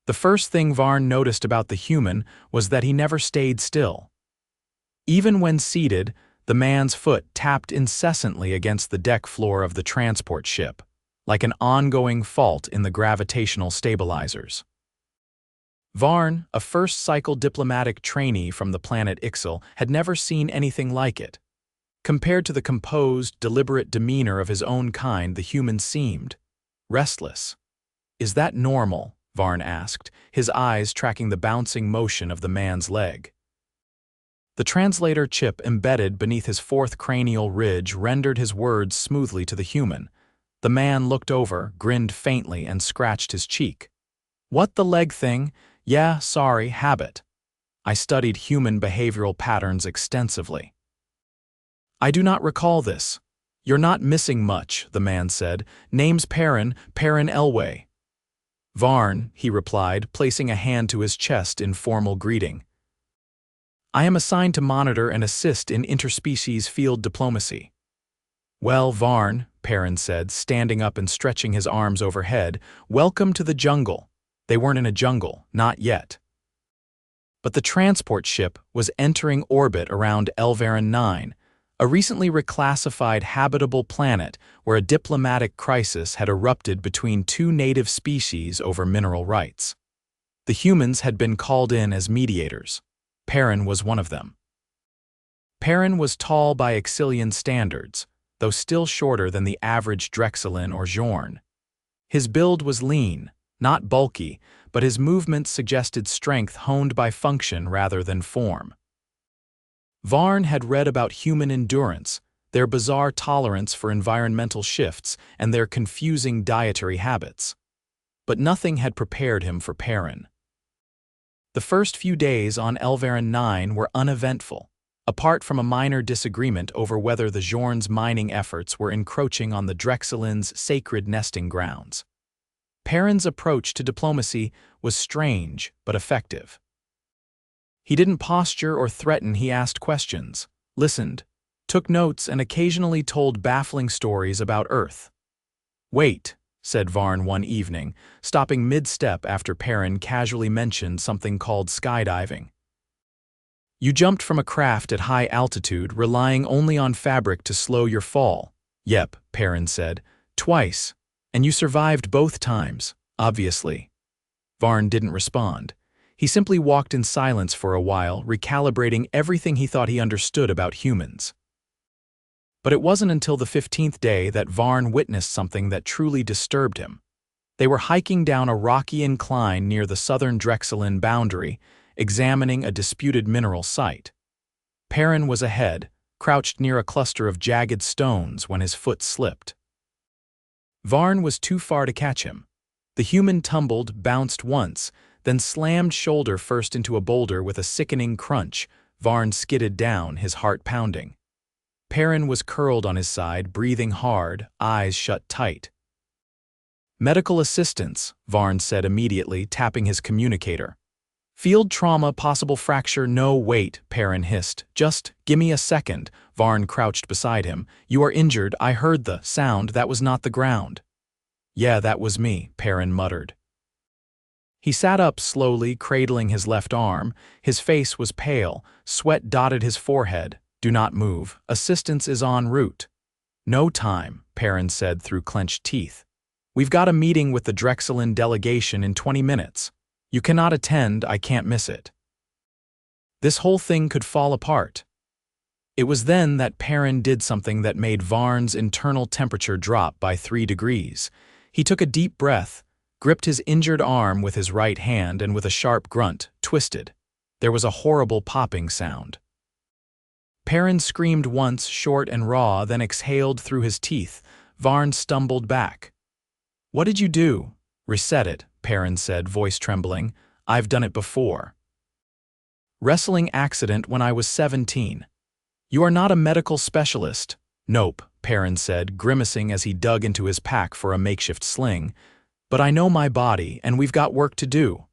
The first thing Varn noticed about the human was that he never stayed still. Even when seated, the man's foot tapped incessantly against the deck floor of the transport ship, like an ongoing fault in the gravitational stabilizers. Varn, a first-cycle diplomatic trainee from the planet Ixil, had never seen anything like it. Compared to the composed, deliberate demeanor of his own kind, the human seemed restless. "Is that normal?" Varn asked, his eyes tracking the bouncing motion of the man's leg. The translator chip embedded beneath his fourth cranial ridge rendered his words smoothly to the human. The man looked over, grinned faintly, and scratched his cheek. "What, the leg thing? Yeah, sorry, habit. I studied human behavioral patterns extensively." "I do not recall this." "You're not missing much," the man said. "Name's Perrin Elway." "Varn," he replied, placing a hand to his chest in formal greeting. "I am assigned to monitor and assist in interspecies field diplomacy." "Well, Varn," Perrin said, standing up and stretching his arms overhead, "welcome to the jungle." They weren't in a jungle, not yet. But the transport ship was entering orbit around Elvaron 9, a recently reclassified habitable planet where a diplomatic crisis had erupted between two native species over mineral rights. The humans had been called in as mediators. Perrin was one of them. Perrin was tall by Ixilian standards, though still shorter than the average Drexelin or Jorn. His build was lean, not bulky, but his movements suggested strength honed by function rather than form. Varn had read about human endurance, their bizarre tolerance for environmental shifts, and their confusing dietary habits. But nothing had prepared him for Perrin. The first few days on Elvaron 9 were uneventful, apart from a minor disagreement over whether the Jorn's mining efforts were encroaching on the Drexelin's sacred nesting grounds. Perrin's approach to diplomacy was strange but effective. He didn't posture or threaten, he asked questions, listened, took notes, and occasionally told baffling stories about Earth. "Wait," said Varn one evening, stopping mid-step after Perrin casually mentioned something called skydiving. "You jumped from a craft at high altitude, relying only on fabric to slow your fall." "Yep," Perrin said, "twice. And you survived both times, obviously." Varn didn't respond. He simply walked in silence for a while, recalibrating everything he thought he understood about humans. But it wasn't until the 15th day that Varn witnessed something that truly disturbed him. They were hiking down a rocky incline near the southern Drexelin boundary, examining a disputed mineral site. Perrin was ahead, crouched near a cluster of jagged stones when his foot slipped. Varn was too far to catch him. The human tumbled, bounced once, then slammed shoulder first into a boulder with a sickening crunch. Varn skidded down, his heart pounding. Perrin was curled on his side, breathing hard, eyes shut tight. "Medical assistance," Varn said immediately, tapping his communicator. "Field trauma, possible fracture." "No, wait," Perrin hissed. "Just gimme a second." Varn crouched beside him. "You are injured. I heard the sound. That was not the ground." "Yeah, that was me," Perrin muttered. He sat up slowly, cradling his left arm. His face was pale, sweat dotted his forehead. "Do not move. Assistance is en route." "No time," Perrin said through clenched teeth. "We've got a meeting with the Drexelin delegation in 20 minutes. You cannot attend, I can't miss it." This whole thing could fall apart. It was then that Perrin did something that made Varn's internal temperature drop by 3 degrees. He took a deep breath, gripped his injured arm with his right hand, and with a sharp grunt, twisted. There was a horrible popping sound. Perrin screamed once, short and raw, then exhaled through his teeth. Varn stumbled back. "What did you do?" "Reset it," Perrin said, voice trembling. "I've done it before. Wrestling accident when I was 17. You are not a medical specialist." "Nope," Perrin said, grimacing as he dug into his pack for a makeshift sling. "But I know my body, and we've got work to do.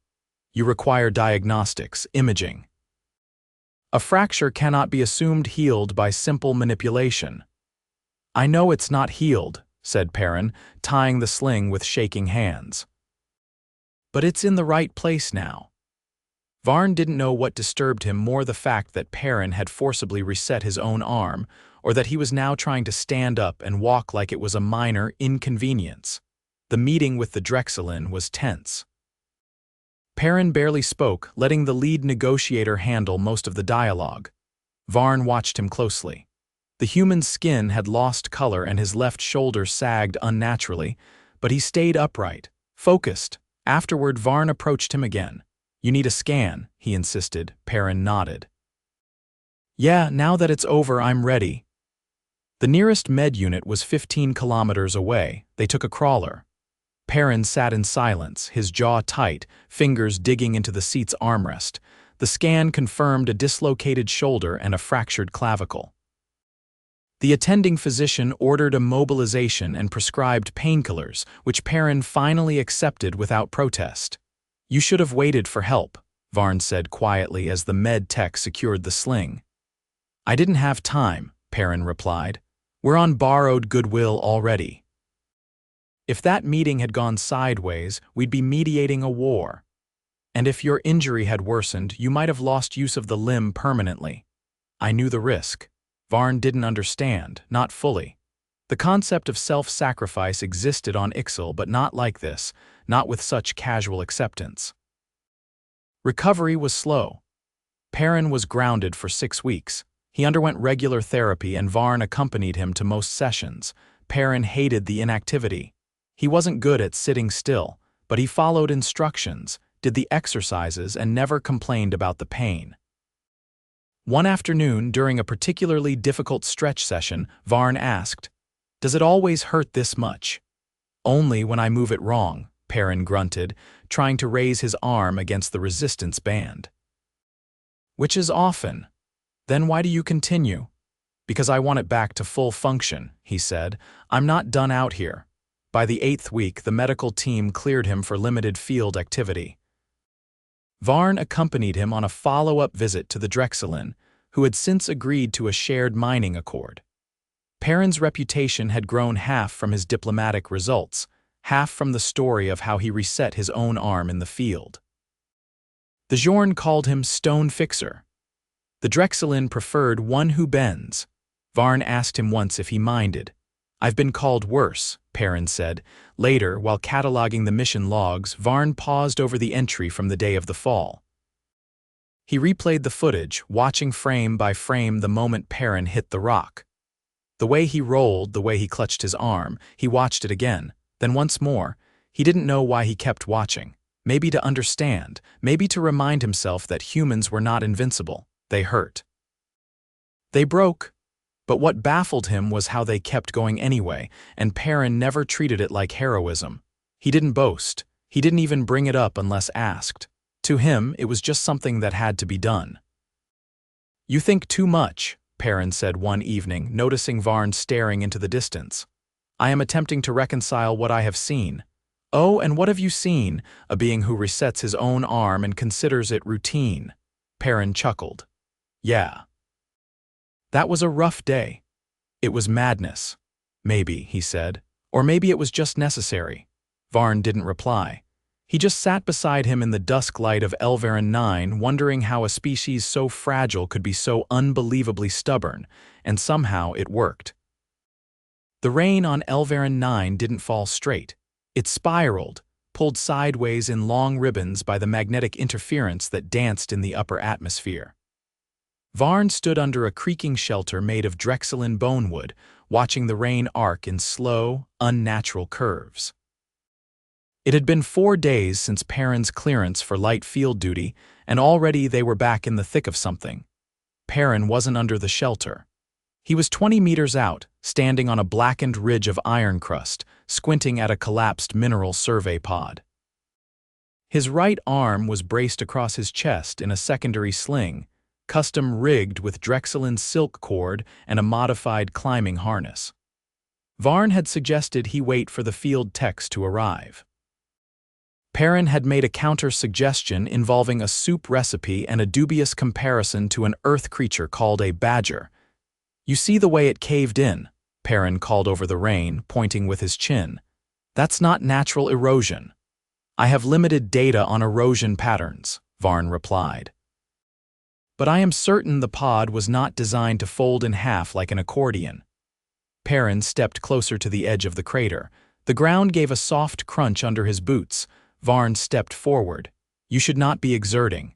You require diagnostics, imaging. A fracture cannot be assumed healed by simple manipulation." "I know it's not healed," said Perrin, tying the sling with shaking hands. But it's in the right place now. Varn didn't know what disturbed him more, the fact that Perrin had forcibly reset his own arm, or that he was now trying to stand up and walk like it was a minor inconvenience. The meeting with the Drexelin was tense. Perrin barely spoke, letting the lead negotiator handle most of the dialogue. Varn watched him closely. The human's skin had lost color and his left shoulder sagged unnaturally, but he stayed upright, focused. Afterward, Varn approached him again. "You need a scan," he insisted. Perrin nodded. "Yeah, now that it's over, I'm ready." The nearest med unit was 15 kilometers away. They took a crawler. Perrin sat in silence, his jaw tight, fingers digging into the seat's armrest. The scan confirmed a dislocated shoulder and a fractured clavicle. The attending physician ordered immobilization and prescribed painkillers, which Perrin finally accepted without protest. "You should have waited for help," Varn said quietly as the med tech secured the sling. "I didn't have time," Perrin replied. "We're on borrowed goodwill already." If that meeting had gone sideways, we'd be mediating a war. And if your injury had worsened, you might have lost use of the limb permanently. I knew the risk. Varn didn't understand, not fully. The concept of self-sacrifice existed on Ixil, but not like this, not with such casual acceptance. Recovery was slow. Perrin was grounded for 6 weeks. He underwent regular therapy and Varn accompanied him to most sessions. Perrin hated the inactivity. He wasn't good at sitting still, but he followed instructions, did the exercises, and never complained about the pain. One afternoon, during a particularly difficult stretch session, Varn asked, "Does it always hurt this much?" "Only when I move it wrong," Perrin grunted, trying to raise his arm against the resistance band. "Which is often. Then why do you continue?" "Because I want it back to full function," he said. "I'm not done out here." By the 8th week, the medical team cleared him for limited field activity. Varn accompanied him on a follow-up visit to the Drexelin, who had since agreed to a shared mining accord. Perrin's reputation had grown half from his diplomatic results, half from the story of how he reset his own arm in the field. The Jorn called him Stone Fixer. The Drexelin preferred one who bends. Varn asked him once if he minded. "I've been called worse," Perrin said. Later, while cataloging the mission logs, Varn paused over the entry from the day of the fall. He replayed the footage, watching frame by frame the moment Perrin hit the rock. The way he rolled, the way he clutched his arm, he watched it again, then once more. He didn't know why he kept watching. Maybe to understand, maybe to remind himself that humans were not invincible. They hurt. They broke. But what baffled him was how they kept going anyway, and Perrin never treated it like heroism. He didn't boast. He didn't even bring it up unless asked. To him, it was just something that had to be done. "You think too much," Perrin said one evening, noticing Varn staring into the distance. "I am attempting to reconcile what I have seen." "Oh, and what have you seen?" "A being who resets his own arm and considers it routine." Perrin chuckled. "Yeah. That was a rough day." "It was madness." "Maybe," he said. "Or maybe it was just necessary." Varn didn't reply. He just sat beside him in the dusk light of Elvaron 9, wondering how a species so fragile could be so unbelievably stubborn, and somehow it worked. The rain on Elvaron 9 didn't fall straight. It spiraled, pulled sideways in long ribbons by the magnetic interference that danced in the upper atmosphere. Varn stood under a creaking shelter made of Drexelin bonewood, watching the rain arc in slow, unnatural curves. It had been 4 days since Perrin's clearance for light field duty, and already they were back in the thick of something. Perrin wasn't under the shelter. He was 20 meters out, standing on a blackened ridge of iron crust, squinting at a collapsed mineral survey pod. His right arm was braced across his chest in a secondary sling, custom-rigged with Drexelin silk cord and a modified climbing harness. Varn had suggested he wait for the field techs to arrive. Perrin had made a counter-suggestion involving a soup recipe and a dubious comparison to an earth creature called a badger. "You see the way it caved in," Perrin called over the rain, pointing with his chin. "That's not natural erosion." I have limited data on erosion patterns, Varn replied. But I am certain the pod was not designed to fold in half like an accordion. Perrin stepped closer to the edge of the crater. The ground gave a soft crunch under his boots. Varn stepped forward. You should not be exerting.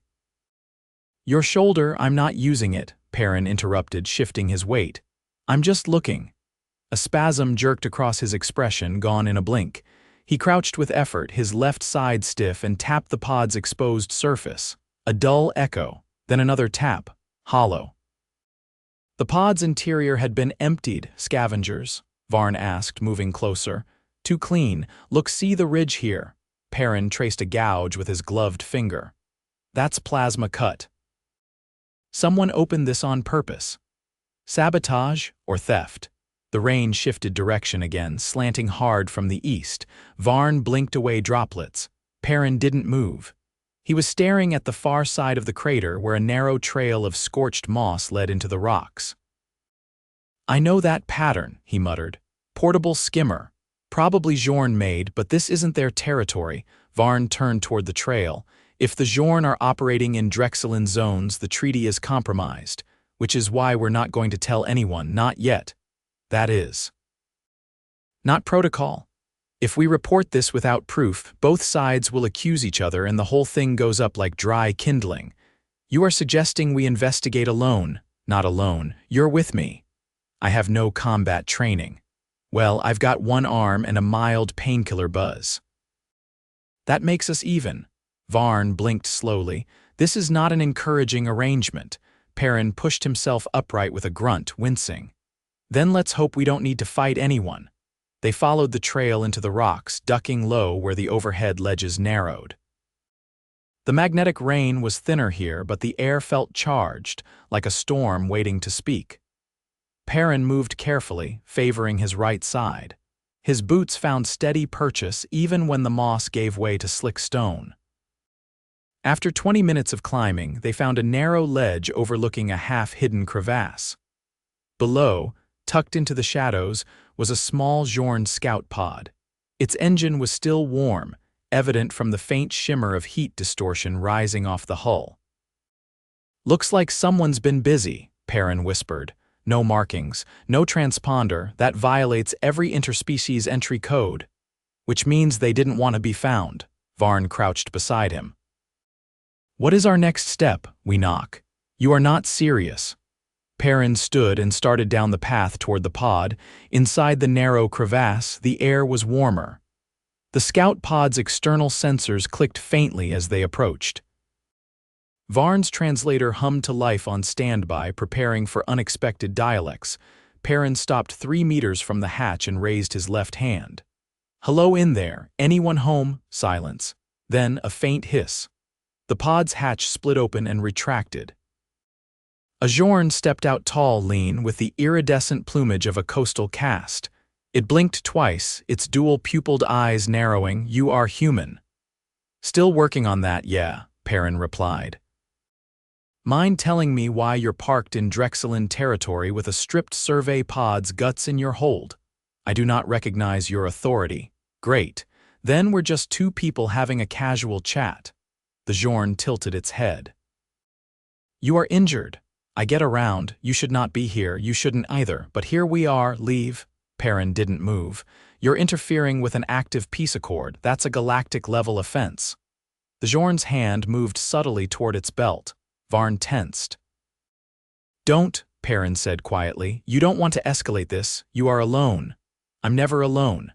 Your shoulder, I'm not using it, Perrin interrupted, shifting his weight. I'm just looking. A spasm jerked across his expression, gone in a blink. He crouched with effort, his left side stiff, and tapped the pod's exposed surface. A dull echo, then another tap, hollow. The pod's interior had been emptied, scavengers, Varn asked, moving closer. Too clean. Look, see the ridge here. Perrin traced a gouge with his gloved finger. That's plasma cut. Someone opened this on purpose. Sabotage or theft? The rain shifted direction again, slanting hard from the east. Varn blinked away droplets. Perrin didn't move. He was staring at the far side of the crater where a narrow trail of scorched moss led into the rocks. I know that pattern, he muttered. Portable skimmer. Probably Xorn made, but this isn't their territory. Varn turned toward the trail. If the Xorn are operating in Drexelin zones, the treaty is compromised, which is why we're not going to tell anyone, not yet. That is. Not protocol. If we report this without proof, both sides will accuse each other and the whole thing goes up like dry kindling. You are suggesting we investigate alone. Not alone. You're with me. I have no combat training. Well, I've got one arm and a mild painkiller buzz. That makes us even. Varn blinked slowly. This is not an encouraging arrangement. Perrin pushed himself upright with a grunt, wincing. Then let's hope we don't need to fight anyone. They followed the trail into the rocks, ducking low where the overhead ledges narrowed. The magnetic rain was thinner here, but the air felt charged, like a storm waiting to speak. Perrin moved carefully, favoring his right side. His boots found steady purchase even when the moss gave way to slick stone. After 20 minutes of climbing, they found a narrow ledge overlooking a half-hidden crevasse. Below, tucked into the shadows, was a small Xorn scout pod. Its engine was still warm, evident from the faint shimmer of heat distortion rising off the hull. Looks like someone's been busy, Perrin whispered. No markings, no transponder. That violates every interspecies entry code. Which means they didn't want to be found. Varn crouched beside him. What is our next step? We knock. You are not serious. Perrin stood and started down the path toward the pod. Inside the narrow crevasse, the air was warmer. The scout pod's external sensors clicked faintly as they approached. Varn's translator hummed to life on standby, preparing for unexpected dialects. Perrin stopped 3 meters from the hatch and raised his left hand. Hello in there. Anyone home? Silence. Then a faint hiss. The pod's hatch split open and retracted. A Xorn stepped out tall, lean, with the iridescent plumage of a coastal cast. It blinked twice, its dual-pupilled eyes narrowing. You are human. Still working on that, yeah, Perrin replied. Mind telling me why you're parked in Drexelin territory with a stripped survey pod's guts in your hold? I do not recognize your authority. Great. Then we're just 2 people having a casual chat. The Xorn tilted its head. You are injured. I get around. You should not be here. You shouldn't either. But here we are. Leave. Perrin didn't move. You're interfering with an active peace accord. That's a galactic-level offense. The Xorn's hand moved subtly toward its belt. Varn tensed. Don't, Perrin said quietly. You don't want to escalate this. You are alone. I'm never alone.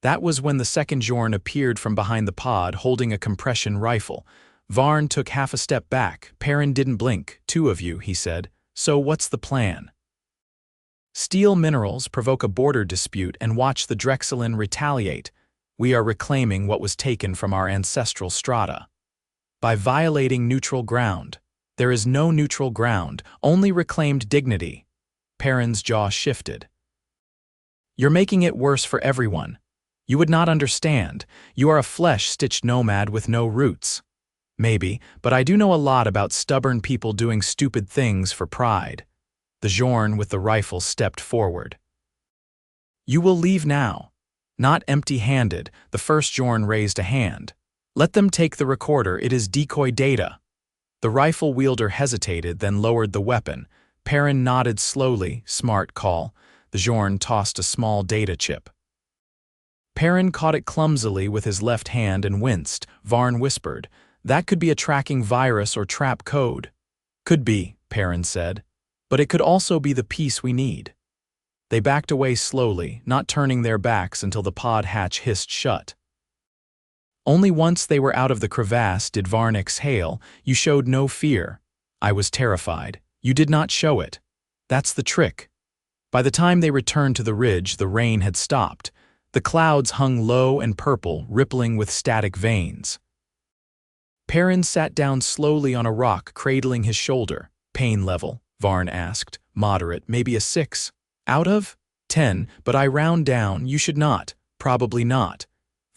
That was when the second Xorn appeared from behind the pod, holding a compression rifle. Varn took half a step back. Perrin didn't blink. 2 of you, he said. So what's the plan? Steal minerals, provoke a border dispute, and watch the Drexelin retaliate. We are reclaiming what was taken from our ancestral strata. By violating neutral ground. There is no neutral ground, only reclaimed dignity. Perrin's jaw shifted. You're making it worse for everyone. You would not understand. You are a flesh-stitched nomad with no roots. Maybe, but I do know a lot about stubborn people doing stupid things for pride. The Xorn with the rifle stepped forward. You will leave now. Not empty-handed, the first Xorn raised a hand. Let them take the recorder, it is decoy data. The rifle wielder hesitated, then lowered the weapon. Perrin nodded slowly, smart call. The Bjorn tossed a small data chip. Perrin caught it clumsily with his left hand and winced. Varn whispered, "That could be a tracking virus or trap code." "Could be," Perrin said, "but it could also be the piece we need." They backed away slowly, not turning their backs until the pod hatch hissed shut. Only once they were out of the crevasse did Varn exhale. "You showed no fear." "I was terrified. You did not show it. That's the trick." By the time they returned to the ridge, the rain had stopped. The clouds hung low and purple, rippling with static veins. Perrin sat down slowly on a rock, cradling his shoulder. "Pain level?" Varn asked. "Moderate, maybe a 6. Out of 10, but I round down. You should not." "Probably not."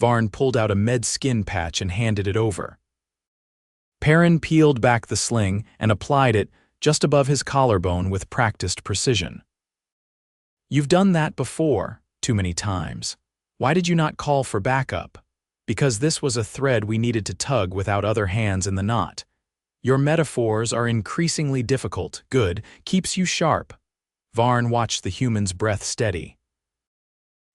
Varn pulled out a med skin patch and handed it over. Perrin peeled back the sling and applied it just above his collarbone with practiced precision. "You've done that before, too many times. Why did you not call for backup?" "Because this was a thread we needed to tug without other hands in the knot." "Your metaphors are increasingly difficult." "Good, keeps you sharp." Varn watched the human's breath steady.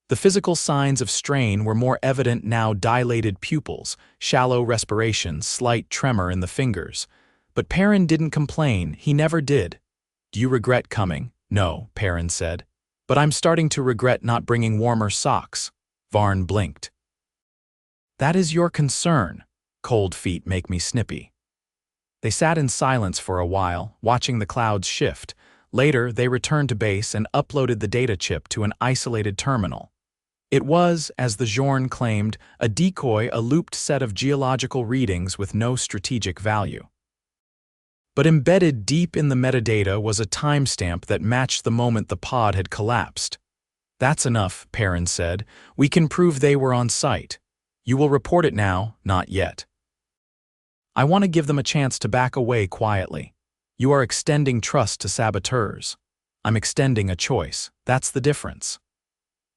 The physical signs of strain were more evident now: dilated pupils, shallow respiration, slight tremor in the fingers. But Perrin didn't complain, he never did. "Do you regret coming?" "No," Perrin said. "But I'm starting to regret not bringing warmer socks." Varn blinked. "That is your concern. Cold feet make me snippy." They sat in silence for a while, watching the clouds shift. Later, they returned to base and uploaded the data chip to an isolated terminal. It was, as the Bjorn claimed, a decoy, a looped set of geological readings with no strategic value. But embedded deep in the metadata was a timestamp that matched the moment the pod had collapsed. "That's enough," Perrin said. "We can prove they were on site. You will report it now." "Not yet. I want to give them a chance to back away quietly. You are extending trust to saboteurs. I'm extending a choice. That's the difference."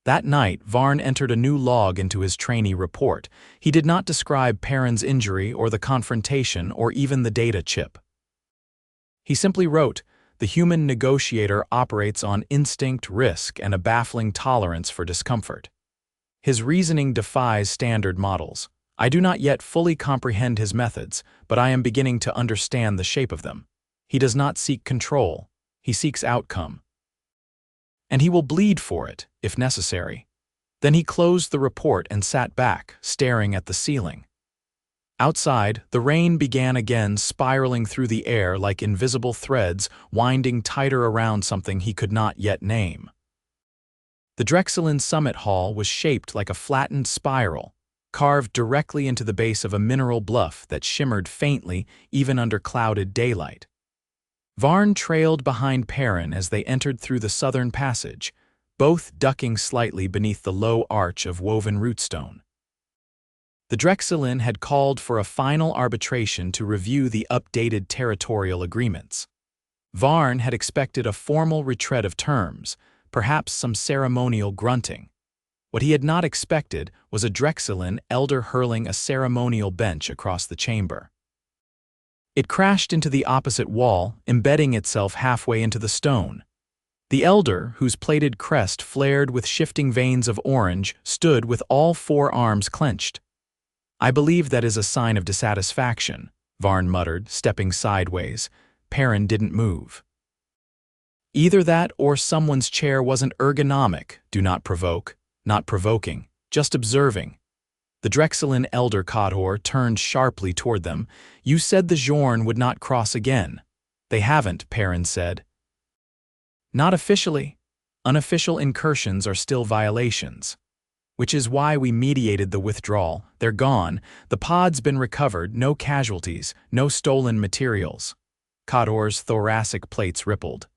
That night, Varn entered a new log into his trainee report. He did not describe Perrin's injury or the confrontation or even the data chip. He simply wrote, "The human negotiator operates on instinct, risk, and a baffling tolerance for discomfort. His reasoning defies standard models. I do not yet fully comprehend his methods, but I am beginning to understand the shape of them. He does not seek control. He seeks outcome. And he will bleed for it, if necessary." Then he closed the report and sat back, staring at the ceiling. Outside, the rain began again, spiraling through the air like invisible threads, winding tighter around something he could not yet name. The Drexelin Summit Hall was shaped like a flattened spiral, carved directly into the base of a mineral bluff that shimmered faintly even under clouded daylight. Varn trailed behind Perrin as they entered through the southern passage, both ducking slightly beneath the low arch of woven rootstone. The Drexelin had called for a final arbitration to review the updated territorial agreements. Varn had expected a formal retread of terms, perhaps some ceremonial grunting. What he had not expected was a Drexelin elder hurling a ceremonial bench across the chamber. It crashed into the opposite wall, embedding itself halfway into the stone. The elder, whose plated crest flared with shifting veins of orange, stood with all 4 arms clenched. "I believe that is a sign of dissatisfaction," Varn muttered, stepping sideways. Perrin didn't move. "Either that or someone's chair wasn't ergonomic. Do not provoke." "Not provoking, just observing." The Drexelin elder Codhor turned sharply toward them. "You said the Bjorn would not cross again." "They haven't," Perrin said. "Not officially. Unofficial incursions are still violations. Which is why we mediated the withdrawal. They're gone. The pod's been recovered, no casualties, no stolen materials." Codhor's thoracic plates rippled.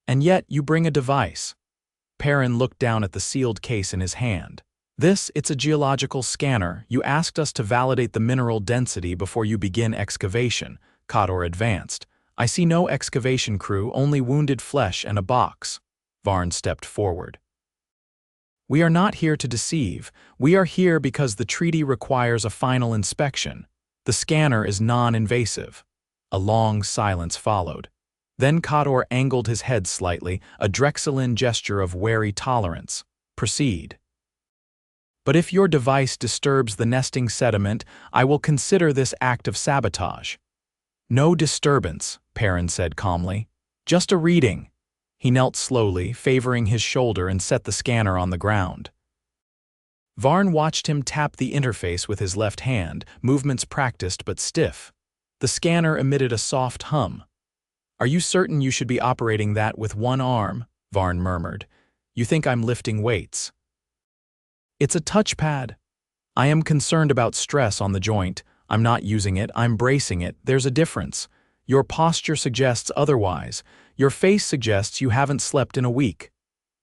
"And yet you bring a device." Perrin looked down at the sealed case in his hand. It's a geological scanner. You asked us to validate the mineral density before you begin excavation." Codhor advanced. "I see no excavation crew, only wounded flesh and a box." Varn stepped forward. We are not here to deceive. We are here because the treaty requires a final inspection. The scanner is non-invasive. A long silence followed. Then Kador angled his head slightly, a Drexelin gesture of wary tolerance. Proceed. But if your device disturbs the nesting sediment, I will consider this act of sabotage. No disturbance, Perrin said calmly. Just a reading. He knelt slowly, favoring his shoulder, and set the scanner on the ground. Varn watched him tap the interface with his left hand, movements practiced but stiff. The scanner emitted a soft hum. "Are you certain you should be operating that with one arm?" Varn murmured. "You think I'm lifting weights." "It's a touchpad. I am concerned about stress on the joint. I'm not using it, I'm bracing it. There's a difference. Your posture suggests otherwise. Your face suggests you haven't slept in a week."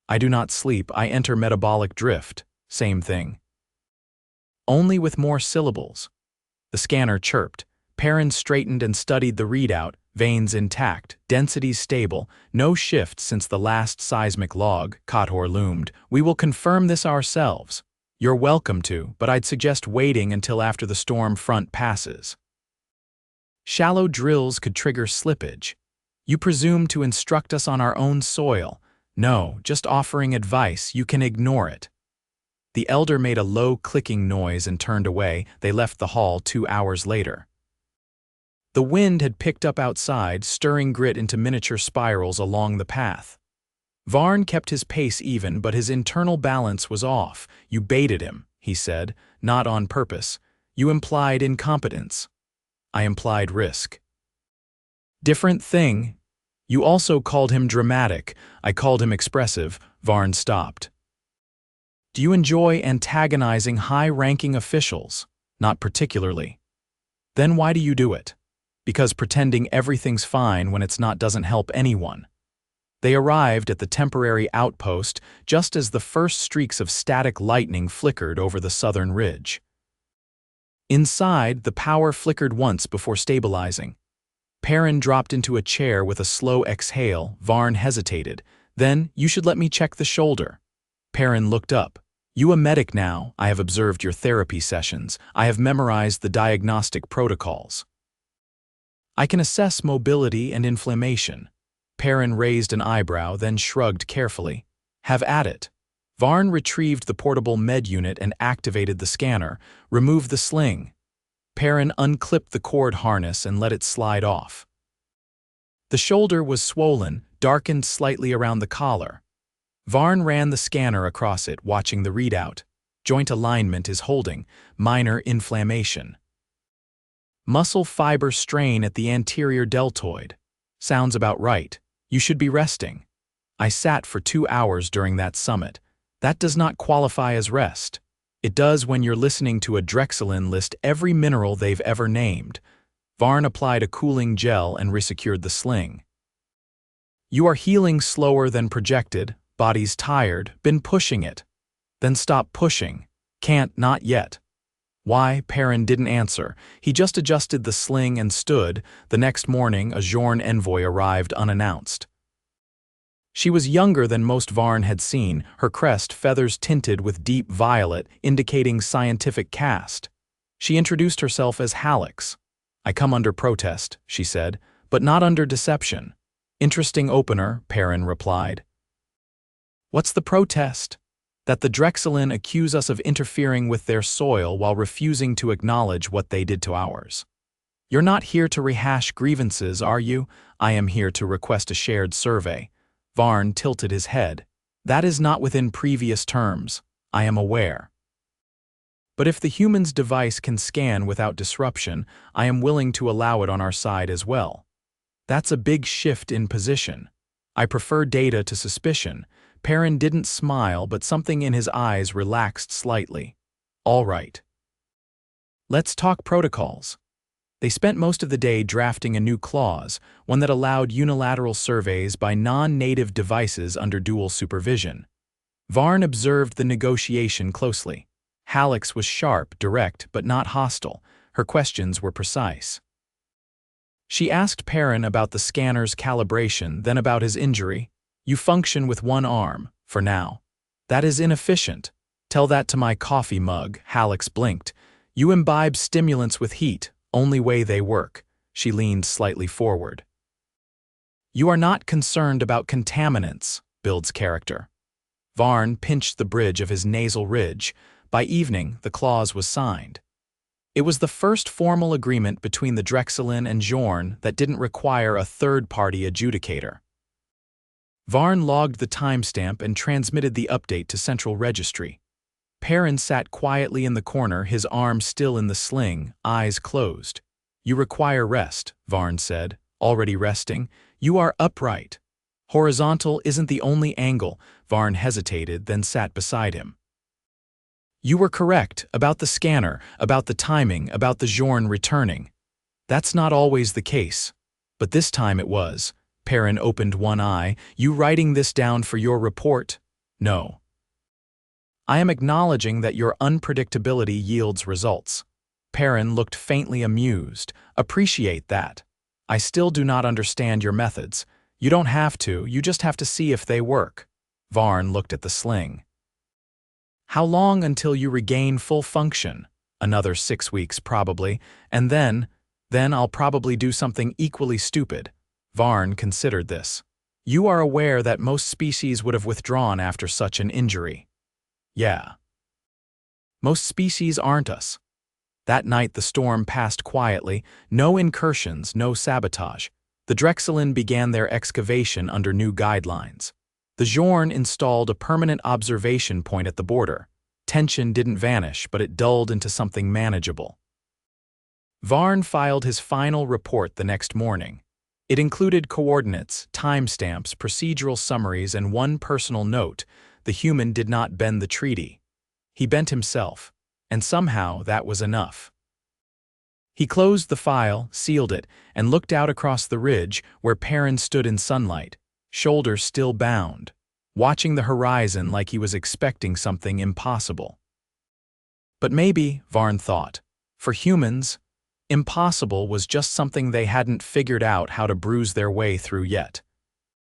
"I do not sleep, I enter metabolic drift." "Same thing." "Only with more syllables." The scanner chirped. Perrin straightened and studied the readout, veins intact, densities stable, no shift since the last seismic log, Kador loomed. "We will confirm this ourselves. You're welcome to, but I'd suggest waiting until after the storm front passes." "Shallow drills could trigger slippage. You presume to instruct us on our own soil. No, just offering advice, you can ignore it." The elder made a low clicking noise and turned away. They left the hall 2 hours later. The wind had picked up outside, stirring grit into miniature spirals along the path. Varn kept his pace even, but his internal balance was off. "You baited him," he said, "not on purpose. You implied incompetence." "I implied risk." "Different thing. You also called him dramatic. I called him expressive." Varn stopped. "Do you enjoy antagonizing high-ranking officials?" "Not particularly." "Then why do you do it?" "Because pretending everything's fine when it's not doesn't help anyone." They arrived at the temporary outpost just as the first streaks of static lightning flickered over the southern ridge. Inside, the power flickered once before stabilizing. Perrin dropped into a chair with a slow exhale. Varn hesitated. Then, "You should let me check the shoulder." Perrin looked up. "You a medic now? I have observed your therapy sessions. I have memorized the diagnostic protocols. I can assess mobility and inflammation." Perrin raised an eyebrow, then shrugged carefully. "Have at it." Varn retrieved the portable med unit and activated the scanner. "Remove the sling." Perrin unclipped the cord harness and let it slide off. The shoulder was swollen, darkened slightly around the collar. Varn ran the scanner across it, watching the readout. Joint alignment is holding. Minor inflammation. Muscle fiber strain at the anterior deltoid. Sounds about right. You should be resting. I sat for 2 hours during that summit. That does not qualify as rest. It does when you're listening to a Drexelin list every mineral they've ever named. Varn applied a cooling gel and resecured the sling. "You are healing slower than projected. Body's tired. Been pushing it." "Then stop pushing." "Can't, not yet." Why? Perrin didn't answer. He just adjusted the sling and stood. The next morning, a Jorn envoy arrived unannounced. She was younger than most Varn had seen, her crest feathers tinted with deep violet, indicating scientific caste. She introduced herself as Halix. "I come under protest," she said, "but not under deception." "Interesting opener," Perrin replied. "What's the protest?" "That the Drexelin accuse us of interfering with their soil while refusing to acknowledge what they did to ours." "You're not here to rehash grievances, are you?" "I am here to request a shared survey." Varn tilted his head. "That is not within previous terms. I am aware. But if the human's device can scan without disruption, I am willing to allow it on our side as well." "That's a big shift in position." "I prefer data to suspicion." Perrin didn't smile, but something in his eyes relaxed slightly. "All right. Let's talk protocols." They spent most of the day drafting a new clause, one that allowed unilateral surveys by non-native devices under dual supervision. Varn observed the negotiation closely. Halix was sharp, direct, but not hostile. Her questions were precise. She asked Perrin about the scanner's calibration, then about his injury. "You function with one arm, for now." That is inefficient. Tell that to my coffee mug, Hallex blinked. You imbibe stimulants with heat, only way they work. She leaned slightly forward. You are not concerned about contaminants, Build's character. Varn pinched the bridge of his nasal ridge. By evening, the clause was signed. It was the first formal agreement between the Drexelin and Bjorn that didn't require a third-party adjudicator. Varn logged the timestamp and transmitted the update to Central Registry. Perrin sat quietly in the corner, his arm still in the sling, eyes closed. You require rest, Varn said. Already resting? You are upright. Horizontal isn't the only angle. Varn hesitated, then sat beside him. You were correct about the scanner, about the timing, about the Bjorn returning. That's not always the case. But this time it was. Perrin opened one eye. You writing this down for your report? No. I am acknowledging that your unpredictability yields results. Perrin looked faintly amused. Appreciate that. I still do not understand your methods. You don't have to, you just have to see if they work. Varn looked at the sling. How long until you regain full function? Another 6 weeks probably, and then I'll probably do something equally stupid. Varn considered this. You are aware that most species would have withdrawn after such an injury. Yeah. Most species aren't us. That night the storm passed quietly, no incursions, no sabotage. The Drexelin began their excavation under new guidelines. The Bjorn installed a permanent observation point at the border. Tension didn't vanish, but it dulled into something manageable. Varn filed his final report the next morning. It included coordinates, timestamps, procedural summaries, and one personal note: the human did not bend the treaty. He bent himself, and somehow that was enough. He closed the file, sealed it, and looked out across the ridge where Perrin stood in sunlight, shoulders still bound, watching the horizon like he was expecting something impossible. But maybe, Varn thought, for humans, impossible was just something they hadn't figured out how to bruise their way through yet.